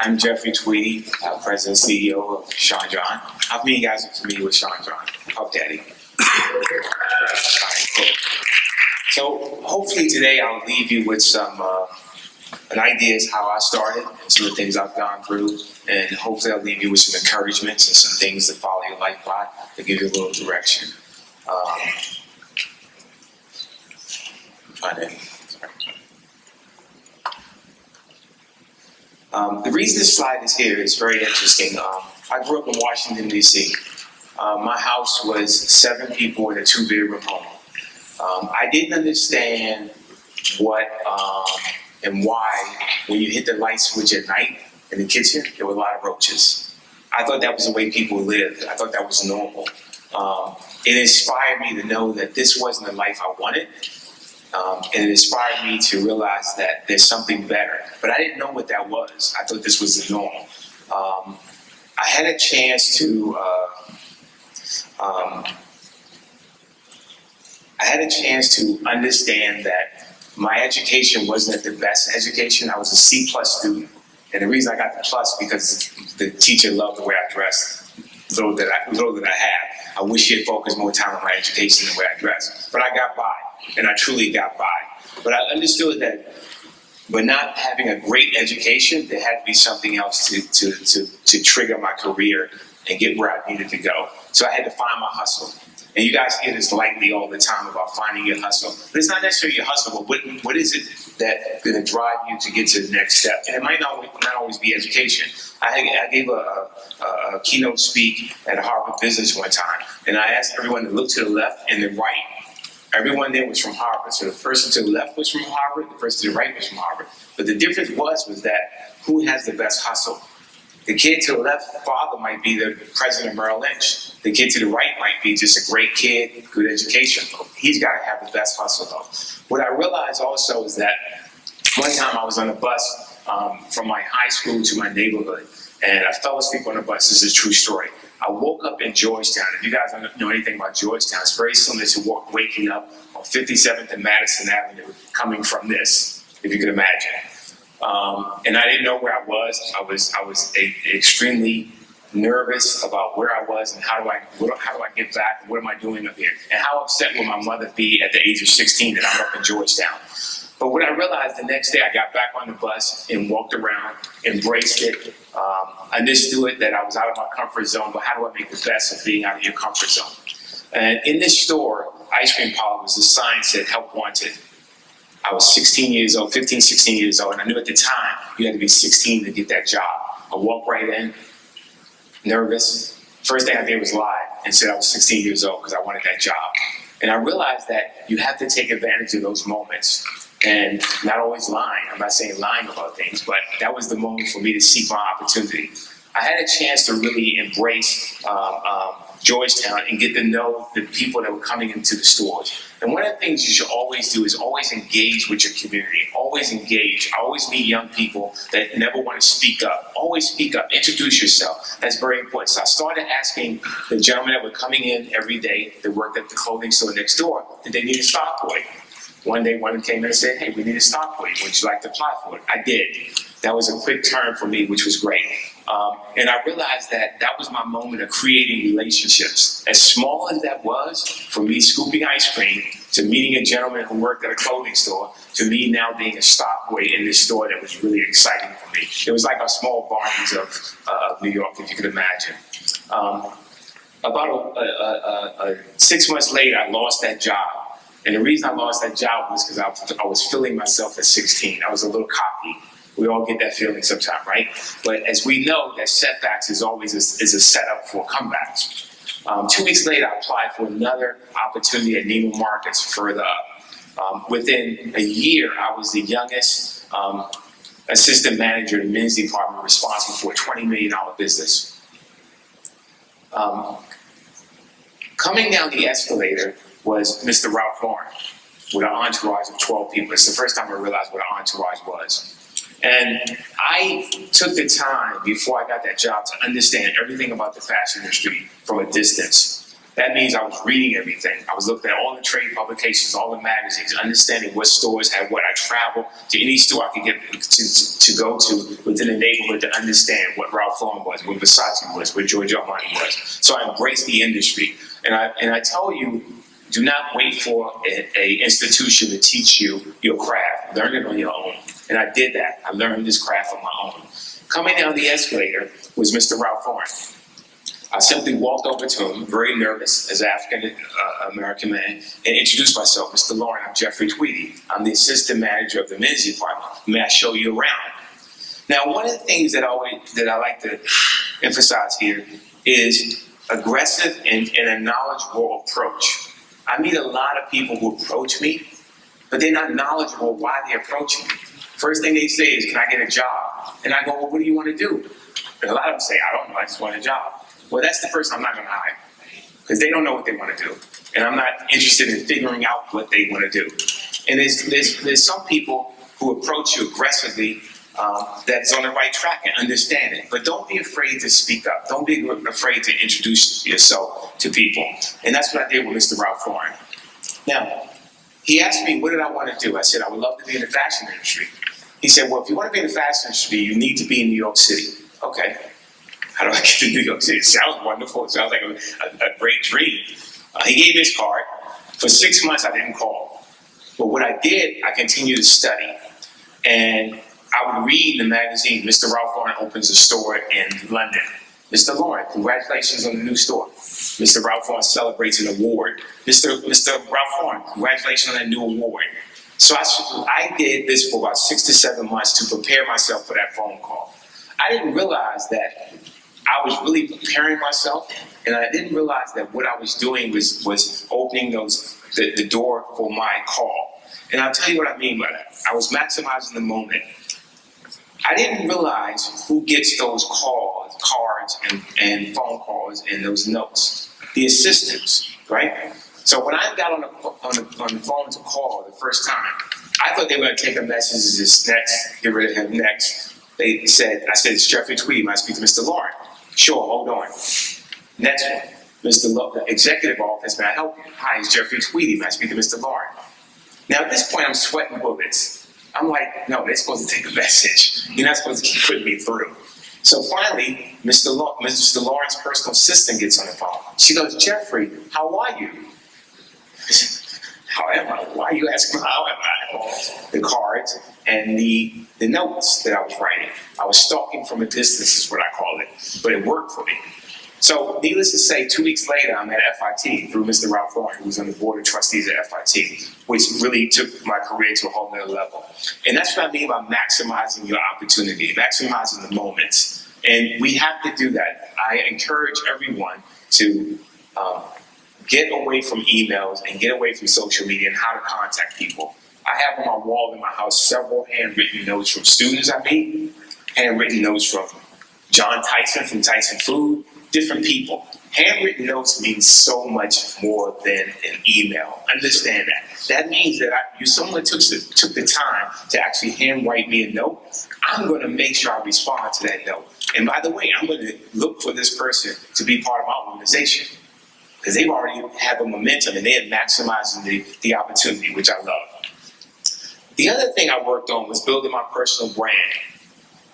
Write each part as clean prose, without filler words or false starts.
I'm Jeffrey Tweedy, President and CEO of Sean John. How many of you guys are familiar with Sean John? Puff Daddy. So hopefully today I'll leave you with some an ideas how I started, some of the things I've gone through, and hopefully I'll leave you with some encouragements and some things to follow your life by to give you a little direction. The reason this slide is here is very interesting. I grew up in Washington, D.C. My house was 7 people in a 2-bedroom home. I didn't understand what and why when you hit the light switch at night in the kitchen, there were a lot of roaches. I thought that was the way people lived. I thought that was normal. It inspired me to know that this wasn't the life I wanted. And it inspired me to realize that there's something better. But I didn't know what that was. I thought this was the norm. I had a chance to understand that my education wasn't the best education. I was a C+ student. And the reason I got the plus because the teacher loved the way I dressed, little that I had. I wish she had focused more time on my education than the way I dressed. But I got by, and I truly got by. But I understood that by not having a great education, there had to be something else to trigger my career and get where I needed to go. So I had to find my hustle. And you guys hear this lightly all the time about finding your hustle. But it's not necessarily your hustle, but what is it that's going to drive you to get to the next step? And it might not always be education. I gave a keynote speak at Harvard Business one time, and I asked everyone to look to the left and the right. Everyone there was from Harvard. So the person to the left was from Harvard, the person to the right was from Harvard. But the difference was that who has the best hustle? The kid to the left, father might be the president of Merrill Lynch. The kid to the right might be just a great kid, good education. He's got to have the best hustle though. What I realized also is that one time I was on a bus from my high school to my neighborhood, and I fell asleep on the bus. This is a true story. I woke up in Georgetown. If you guys don't know anything about Georgetown, it's very similar to waking up on 57th and Madison Avenue coming from this, if you could imagine. And I didn't know where I was. I was extremely nervous about where I was and how do I get back and what am I doing up here? And how upset will my mother be at the age of 16 that I'm up in Georgetown? But what I realized the next day, I got back on the bus and walked around, embraced it, understood that I was out of my comfort zone, but how do I make the best of being out of your comfort zone? And in this store, ice cream parlor, was a sign that said, "Help Wanted." I was 16 years old, 15, 16 years old, and I knew at the time you had to be 16 to get that job. I walked right in, nervous. First thing I did was lie and said I was 16 years old because I wanted that job. And I realized that you have to take advantage of those moments and not always lying. I'm not saying lying about things, but that was the moment for me to seek my opportunity. I had a chance to really embrace Georgetown and get to know the people that were coming into the stores. And one of the things you should always do is always engage with your community. Always engage. I always meet young people that never want to speak up. Always speak up. Introduce yourself. That's very important. So I started asking the gentlemen that were coming in every day that worked at the clothing store next door, did they need a stock boy? One day, one came in and said, "Hey, we need a stock boy. Would you like to apply for it?" I did. That was a quick turn for me, which was great. And I realized that was my moment of creating relationships. As small as that was, from me scooping ice cream, to meeting a gentleman who worked at a clothing store, to me now being a stock boy in this store, that was really exciting for me. It was like our small Barneys of New York, if you could imagine. About 6 months later, I lost that job. And the reason I lost that job was because I was feeling myself at 16. I was a little cocky. We all get that feeling sometime, right? But as we know, that setbacks is always a setup for comebacks. 2 weeks later, I applied for another opportunity at Neiman Marcus further up. Within a year, I was the youngest assistant manager in the men's department responsible for a $20 million business. Coming down the escalator was Mr. Ralph Lauren with an entourage of 12 people. It's the first time I realized what an entourage was. And I took the time before I got that job to understand everything about the fashion industry from a distance. That means I was reading everything. I was looking at all the trade publications, all the magazines, understanding what stores had what. I traveled to any store I could get to go to within the neighborhood to understand what Ralph Lauren was, what Versace was, what Giorgio Armani was. So I embraced the industry. And I tell you, do not wait for a institution to teach you your craft. Learn it on your own. And I did that. I learned this craft on my own. Coming down the escalator was Mr. Ralph Lauren. I simply walked over to him, very nervous, as an African-American man, and introduced myself. Mr. Lauren, I'm Jeffrey Tweedy. I'm the assistant manager of the men's department. May I show you around? Now, one of the things that I like to emphasize here is aggressive and a knowledgeable approach. I meet a lot of people who approach me, but they're not knowledgeable why they're approaching me. First thing they say is, can I get a job? And I go, well, what do you want to do? And a lot of them say, I don't know, I just want a job. Well, that's the person I'm not going to hire, because they don't know what they want to do. And I'm not interested in figuring out what they want to do. And there's some people who approach you aggressively that's on the right track and understand it. But don't be afraid to speak up. Don't be afraid to introduce yourself to people. And that's what I did with Mr. Ralph Lauren. Now, he asked me, what did I want to do? I said, I would love to be in the fashion industry. He said, well, if you want to be in the fashion industry, you need to be in New York City. Okay. How do I get to New York City? It sounds wonderful. It sounds like a great dream. He gave me his card. For 6 months, I didn't call. But what I did, I continued to study. And I would read in the magazine, Mr. Ralph Lauren opens a store in London. Mr. Lauren, congratulations on the new store. Mr. Ralph Lauren celebrates an award. Mr. Ralph Lauren, congratulations on that new award. So I did this for about 6 to 7 months to prepare myself for that phone call. I didn't realize that I was really preparing myself, and I didn't realize that what I was doing was opening the door for my call. And I'll tell you what I mean by that. I was maximizing the moment. I didn't realize who gets those calls, cards, and phone calls, and those notes. The assistants, right? So when I got on the phone to call the first time, I thought they were going to take a message as next, get rid of him next. I said, it's Jeffrey Tweedy. Might I speak to Mr. Lauren? Sure, hold on. Next one, the executive office, may I help you? Hi, it's Jeffrey Tweedy. Might I speak to Mr. Lauren? Now at this point, I'm sweating bullets. I'm like, no, they're supposed to take a message. You're not supposed to keep putting me through. So finally, Mr. Lauren's personal assistant gets on the phone. She goes, Jeffrey, how are you? How am I? Why are you asking how am I? The cards and the notes that I was writing. I was stalking from a distance is what I call it, but it worked for me. So needless to say, 2 weeks later, I'm at FIT through Mr. Ralph Lauren, who was on the board of trustees at FIT, which really took my career to a whole nother level. And that's what I mean by maximizing your opportunity, maximizing the moments. And we have to do that. I encourage everyone to get away from emails and get away from social media and how to contact people. I have on my wall in my house several handwritten notes from students I meet, handwritten notes from John Tyson from Tyson Food, different people. Handwritten notes mean so much more than an email. Understand that. That means that if someone took the time to actually handwrite me a note, I'm going to make sure I respond to that note. And by the way, I'm going to look for this person to be part of my organization, because they've already had the momentum and they're maximizing the opportunity, which I love. The other thing I worked on was building my personal brand.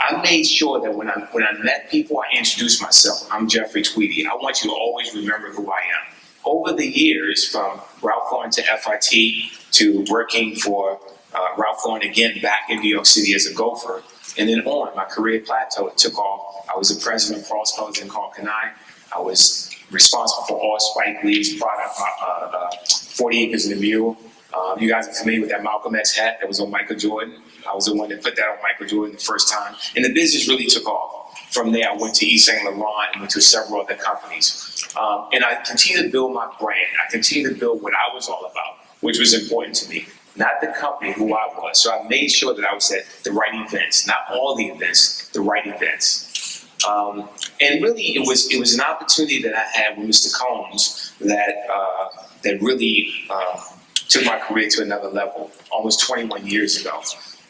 I made sure that when I met people, I introduced myself. I'm Jeffrey Tweedy. I want you to always remember who I am. Over the years, from Ralph Lauren to FIT to working for Ralph Lauren again back in New York City as a gopher, and then on, my career plateau, it took off. I was the president of Cross Colors in Carcanine. I was responsible for all Spike Lee's product, 40 Acres in the Mule. You guys are familiar with that Malcolm X hat that was on Michael Jordan. I was the one that put that on Michael Jordan the first time. And the business really took off. From there, I went to Yves Saint Laurent and went to several other companies. And I continued to build my brand. I continued to build what I was all about, which was important to me. Not the company, who I was. So I made sure that I was at the right events. Not all the events, the right events. And really, it was an opportunity that I had with Mr. Combs that really took my career to another level, almost 21 years ago.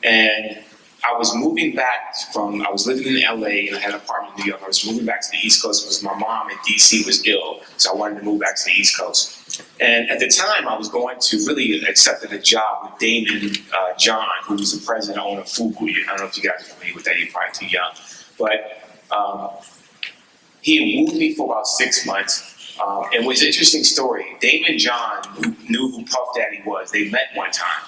And I was moving back I was living in LA and I had an apartment in New York. I was moving back to the East Coast because my mom in DC was ill, so I wanted to move back to the East Coast. And at the time, I was going to really accept a job with Damon John, who was the president and owner of Fubu. I don't know if you guys are familiar with that, you're probably too young. But he had wooed me for about 6 months. And it was an interesting story. Damon John knew who Puff Daddy was. They met one time.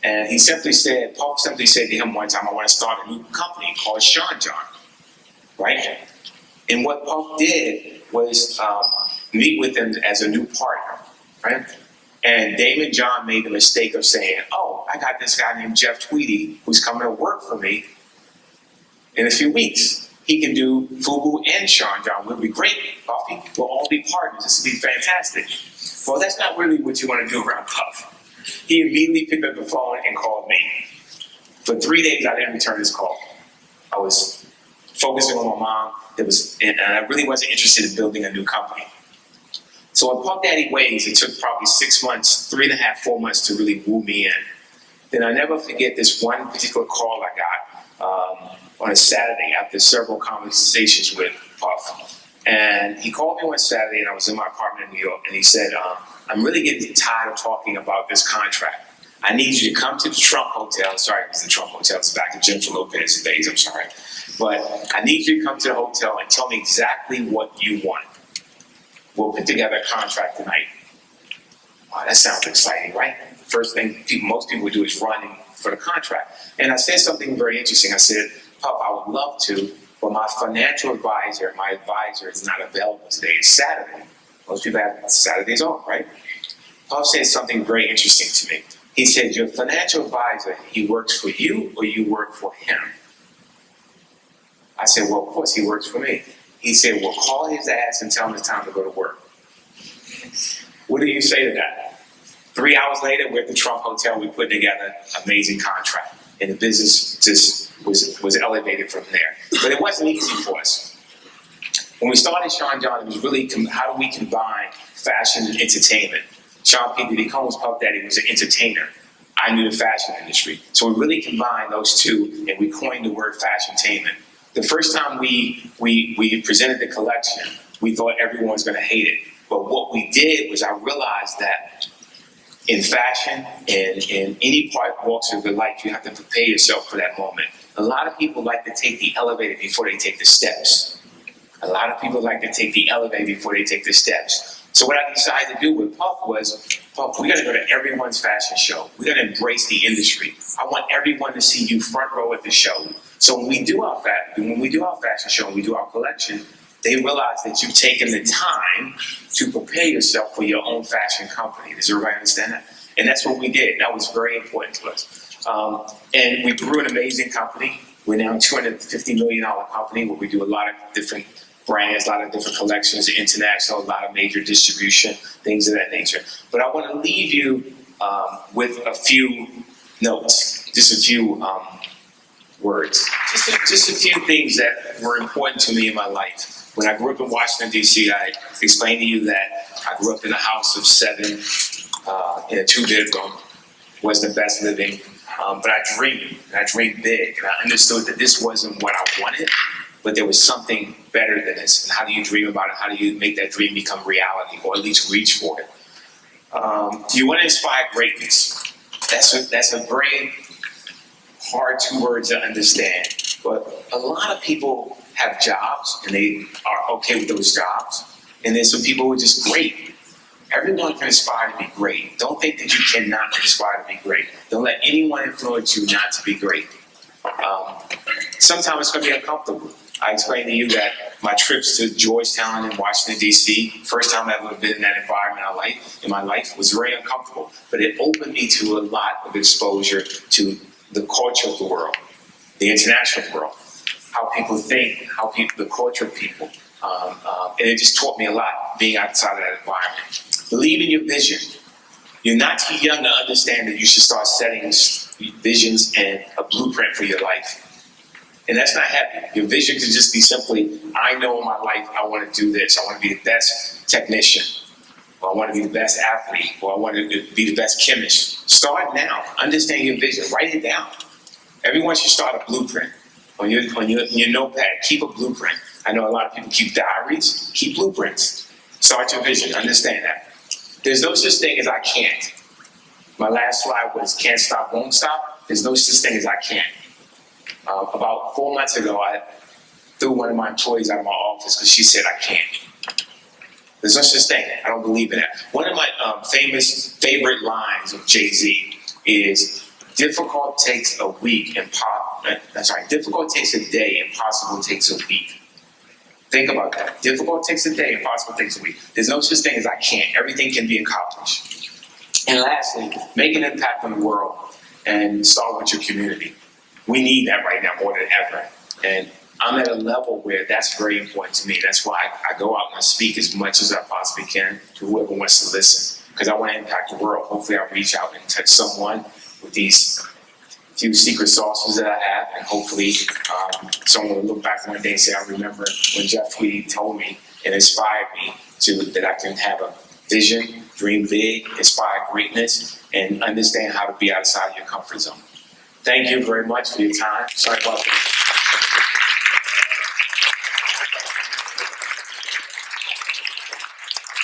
And Puff simply said to him one time, I want to start a new company called Sean John, right? And what Puff did was meet with him as a new partner, right? And Damon John made the mistake of saying, oh, I got this guy named Jeff Tweedy who's coming to work for me in a few weeks. He can do Fubu and Sean John. We'll be great, Puffy. We'll all be partners. This will be fantastic. Well, that's not really what you want to do around Puff. He immediately picked up the phone and called me. For 3 days, I didn't return his call. I was focusing on my mom, and I really wasn't interested in building a new company. So in Puff Daddy ways, it took probably 6 months, 3.5, 4 months to really woo me in. Then I never forget this one particular call I got on a Saturday after several conversations with Puff. And he called me one Saturday, and I was in my apartment in New York, and he said, I'm really getting tired of talking about this contract. I need you to come to the Trump Hotel. Sorry, because the Trump Hotel is back in Jennifer Lopez's days, I'm sorry. But I need you to come to the hotel and tell me exactly what you want. We'll put together a contract tonight. Wow, that sounds exciting, right? First thing most people would do is run for the contract. And I said something very interesting. I said, Puff, I would love to, but my financial advisor, is not available today. It's Saturday. Most people have Saturdays off, right? Puff said something very interesting to me. He said, your financial advisor, he works for you or you work for him? I said, well, of course he works for me. He said, well, call his ass and tell him it's time to go to work. What do you say to that? 3 hours later, we're at the Trump Hotel. We put together an amazing contract. And the business just was elevated from there. But it wasn't easy for us. When we started Sean John, it was really how do we combine fashion and entertainment? Sean P. Combs, Puff Daddy, was an entertainer. I knew the fashion industry. So we really combined those two, and we coined the word fashion-tainment. The first time we presented the collection, we thought everyone was going to hate it. But what we did was I realized that in fashion and in any walks of your life, you have to prepare yourself for that moment. A lot of people like to take the elevator before they take the steps. A lot of people like to take the elevator before they take the steps. So what I decided to do with Puff was, Puff, we're going to go to everyone's fashion show. We're going to embrace the industry. I want everyone to see you front row at the show. So when we do our fashion show and we do our collection, they realize that you've taken the time to prepare yourself for your own fashion company. Does everybody understand that? And that's what we did. That was very important to us. And we grew an amazing company. We're now a $250 million company where we do a lot of different brands, a lot of different collections, international, a lot of major distribution, things of that nature. But I want to leave you with a few notes, just a few words, just a few things that were important to me in my life. When I grew up in Washington, D.C., I explained to you that I grew up in a house of 7 in a 2-bedroom, was the best living. But I dreamed big, and I understood that this wasn't what I wanted, but there was something better than this. And how do you dream about it? How do you make that dream become reality, or at least reach for it? You want to inspire greatness. That's a very hard 2 words to understand. But a lot of people have jobs, and they are okay with those jobs. And there's some people who are just great. Everyone can aspire to be great. Don't think that you cannot aspire to be great. Don't let anyone influence you not to be great. Sometimes it's going to be uncomfortable. I explained to you that my trips to Georgetown and Washington, D.C., first time I've ever been in that environment in my life, was very uncomfortable. But it opened me to a lot of exposure to the culture of the world, the international world, how people think, the culture of people. And it just taught me a lot being outside of that environment. Believe in your vision. You're not too young to understand that you should start setting visions and a blueprint for your life. And that's not happy. Your vision can just be simply, I know in my life I want to do this. I want to be the best technician, or I want to be the best athlete, or I want to be the best chemist. Start now. Understand your vision. Write it down. Everyone should start a blueprint on your notepad. Keep a blueprint. I know a lot of people keep diaries. Keep blueprints. Start your vision. Understand that. There's no such thing as I can't. My last slide was can't stop, won't stop. There's no such thing as I can't. About 4 months ago, I threw one of my employees out of my office because she said I can't. There's no such thing. I don't believe in that. One of my favorite lines of Jay-Z is difficult takes a week and difficult takes a day, impossible takes a week. Think about that. Difficult takes a day, impossible takes a week. There's no such thing as I can't. Everything can be accomplished. And lastly, make an impact on the world and start with your community. We need that right now more than ever. And I'm at a level where that's very important to me. That's why I go out and I speak as much as I possibly can to whoever wants to listen, because I want to impact the world. Hopefully I'll reach out and touch someone with these few secret sauces that I have, and hopefully someone will look back one day and say, I remember when Jeff Tweedy told me and inspired me that I can have a vision, dream big, inspire greatness, and understand how to be outside your comfort zone. Thank you very much for your time. Sorry about that.